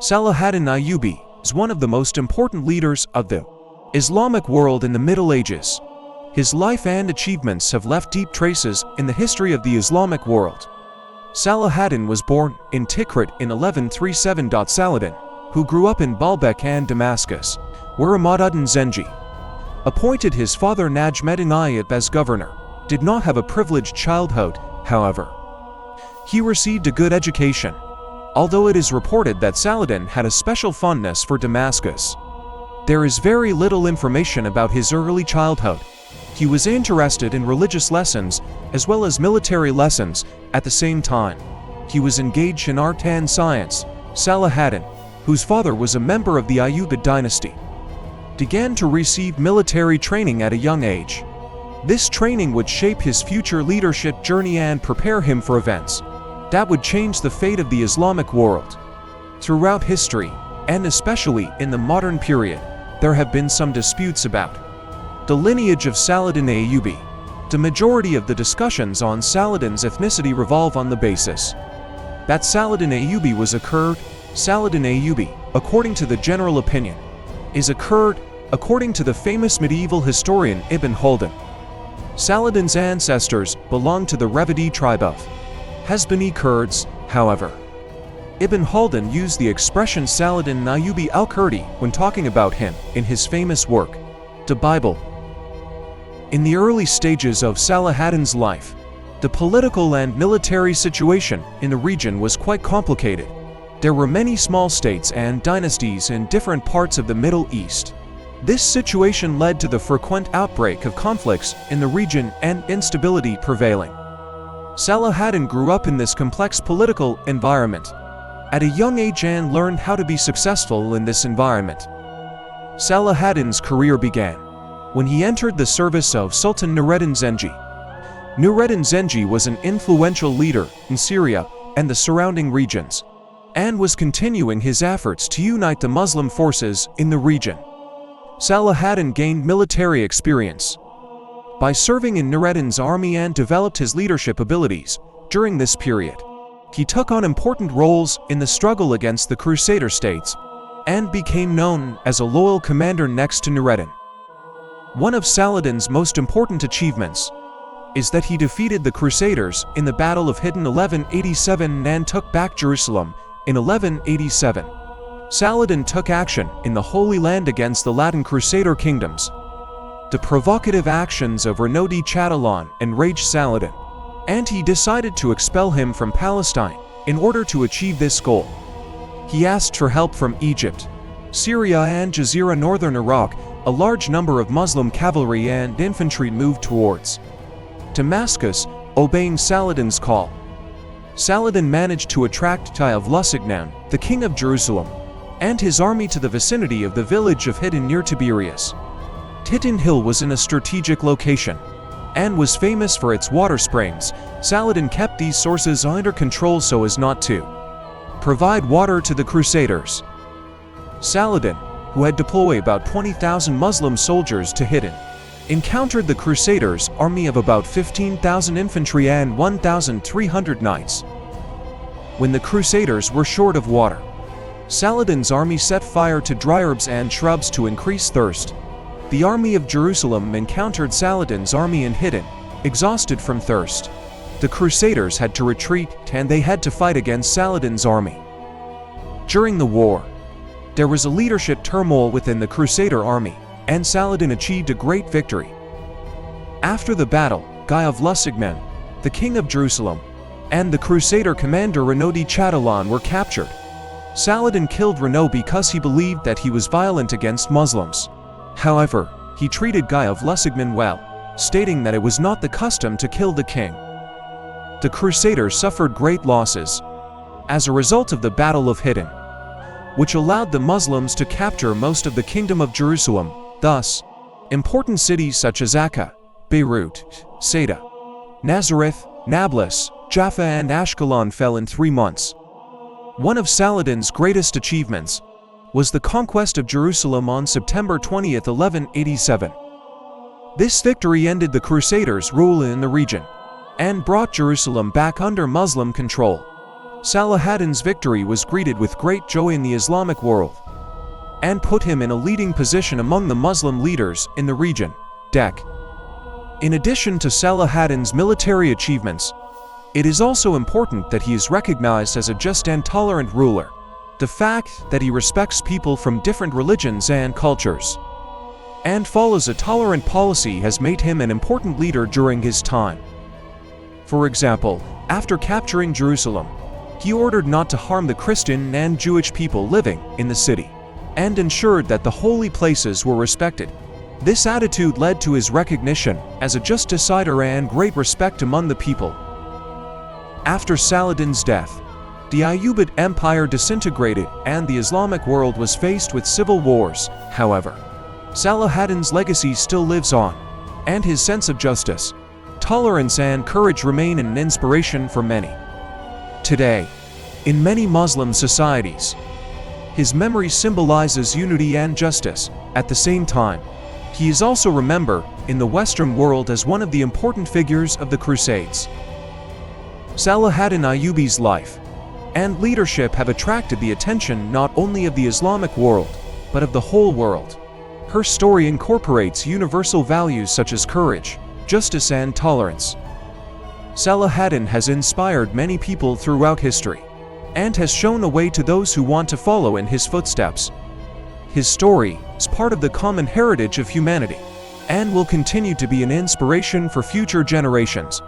Salahaddin Ayyubid is one of the most important leaders of the Islamic world in the Middle Ages. His life and achievements have left deep traces in the history of the Islamic world. Salahaddin was born in Tikrit in 1137. Saladin, who grew up in Baalbek and Damascus, where Nureddin Zengi appointed his father Najmeddin Ayyubid as governor, did not have a privileged childhood, however. He received a good education, although it is reported that Saladin had a special fondness for Damascus. There is very little information about his early childhood. He was interested in religious lessons as well as military lessons at the same time. He was engaged in art and science. Salahaddin, whose father was a member of the Ayyubid Dynasty, began to receive military training at a young age. This training would shape his future leadership journey and prepare him for events that would change the fate of the Islamic world. Throughout history, and especially in the modern period, there have been some disputes about the lineage of Salahaddin Ayyubid. The majority of the discussions on Saladin's ethnicity revolve on the basis that Salahaddin Ayyubid was a Kurd. Salahaddin Ayyubid, according to the general opinion, is a Kurd, according to the famous medieval historian Ibn Khaldun. Saladin's ancestors belonged to the Revidi tribe of Hasbani Kurds, however. Ibn Khaldun used the expression Salahaddin Ayyubid al-Kurdi when talking about him in his famous work, the Bible. In the early stages of Salahaddin's life, the political and military situation in the region was quite complicated. There were many small states and dynasties in different parts of the Middle East. This situation led to the frequent outbreak of conflicts in the region and instability prevailing. Salahaddin grew up in this complex political environment at a young age and learned how to be successful in this environment. Salahaddin's career began when he entered the service of Sultan Nureddin Zengi. Nureddin Zengi was an influential leader in Syria and the surrounding regions, and was continuing his efforts to unite the Muslim forces in the region. Salahaddin gained military experience by serving in Nureddin's army and developed his leadership abilities during this period. He took on important roles in the struggle against the Crusader states and became known as a loyal commander next to Nureddin. One of Saladin's most important achievements is that he defeated the Crusaders in the Battle of Hattin 1187 and took back Jerusalem in 1187. Saladin took action in the Holy Land against the Latin Crusader kingdoms. The provocative actions of Renaud de Chatillon enraged Saladin, and he decided to expel him from Palestine in order to achieve this goal. He asked for help from Egypt, Syria and Jazeera northern Iraq. A large number of Muslim cavalry and infantry moved towards Damascus, obeying Saladin's call. Saladin managed to attract Tai of Lusignan, the king of Jerusalem, and his army to the vicinity of the village of Hattin near Tiberias. Hattin Hill was in a strategic location and was famous for its water springs. Saladin kept these sources under control so as not to provide water to the Crusaders. Saladin, who had deployed about 20,000 Muslim soldiers to Hattin, encountered the Crusaders' army of about 15,000 infantry and 1,300 knights. When the Crusaders were short of water, Saladin's army set fire to dry herbs and shrubs to increase thirst. The army of Jerusalem encountered Saladin's army in Hattin, exhausted from thirst. The Crusaders had to retreat, and they had to fight against Saladin's army. During the war, there was a leadership turmoil within the Crusader army, and Saladin achieved a great victory. After the battle, Guy of Lusignan, the king of Jerusalem, and the Crusader commander Renaud de Chatillon were captured. Saladin killed Renaud because he believed that he was violent against Muslims. However, he treated Guy of Lusignan well, stating that it was not the custom to kill the king. The Crusaders suffered great losses as a result of the Battle of Hattin, which allowed the Muslims to capture most of the Kingdom of Jerusalem. Thus, important cities such as Akka, Beirut, Saida, Nazareth, Nablus, Jaffa and Ashkelon fell in 3 months. One of Saladin's greatest achievements was the conquest of Jerusalem on September 20, 1187. This victory ended the Crusaders' rule in the region and brought Jerusalem back under Muslim control. Salahaddin's victory was greeted with great joy in the Islamic world and put him in a leading position among the Muslim leaders in the region. In addition to Salahaddin's military achievements, it is also important that he is recognized as a just and tolerant ruler. The fact that he respects people from different religions and cultures and follows a tolerant policy has made him an important leader during his time. For example, after capturing Jerusalem, he ordered not to harm the Christian and Jewish people living in the city and ensured that the holy places were respected. This attitude led to his recognition as a just decider and great respect among the people. After Saladin's death, the Ayyubid Empire disintegrated and the Islamic world was faced with civil wars. However, Salahaddin's legacy still lives on, and his sense of justice, tolerance and courage remain an inspiration for many. Today, in many Muslim societies, his memory symbolizes unity and justice. At the same time, he is also remembered in the Western world as one of the important figures of the Crusades. Salahaddin Ayyubid's life and leadership have attracted the attention not only of the Islamic world, but of the whole world. Her story incorporates universal values such as courage, justice and tolerance. Salahaddin has inspired many people throughout history and has shown a way to those who want to follow in his footsteps. His story is part of the common heritage of humanity and will continue to be an inspiration for future generations.